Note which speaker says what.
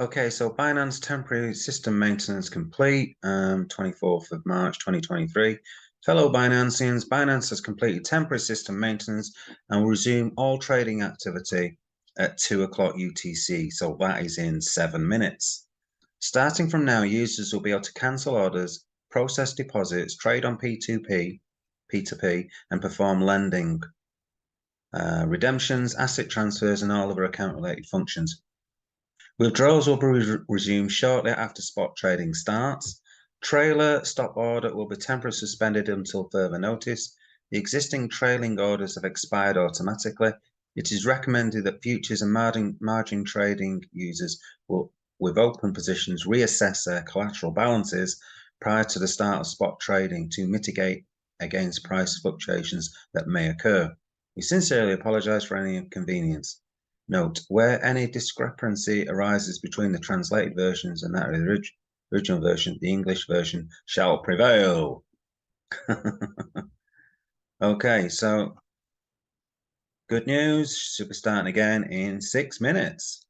Speaker 1: Okay, so Binance temporary system maintenance complete, 24th of March 2023. Fellow Binanceans, Binance has completed temporary system maintenance and will resume all trading activity at 2 o'clock UTC. So that is in 7 minutes. Starting from now, users will be able to cancel orders, process deposits, trade on P2P, and perform lending, redemptions, asset transfers, and all other account-related functions. Withdrawals will be resumed shortly after spot trading starts. Trailer stop order will be temporarily suspended until further notice. The existing trailing orders have expired automatically. It is recommended that futures and margin trading users will, with open positions, reassess their collateral balances prior to the start of spot trading to mitigate against price fluctuations that may occur. We sincerely apologize for any inconvenience. Note, where any discrepancy arises between the translated versions and that of the original version, the English version shall prevail. Okay, so good news, should be starting again in 6 minutes.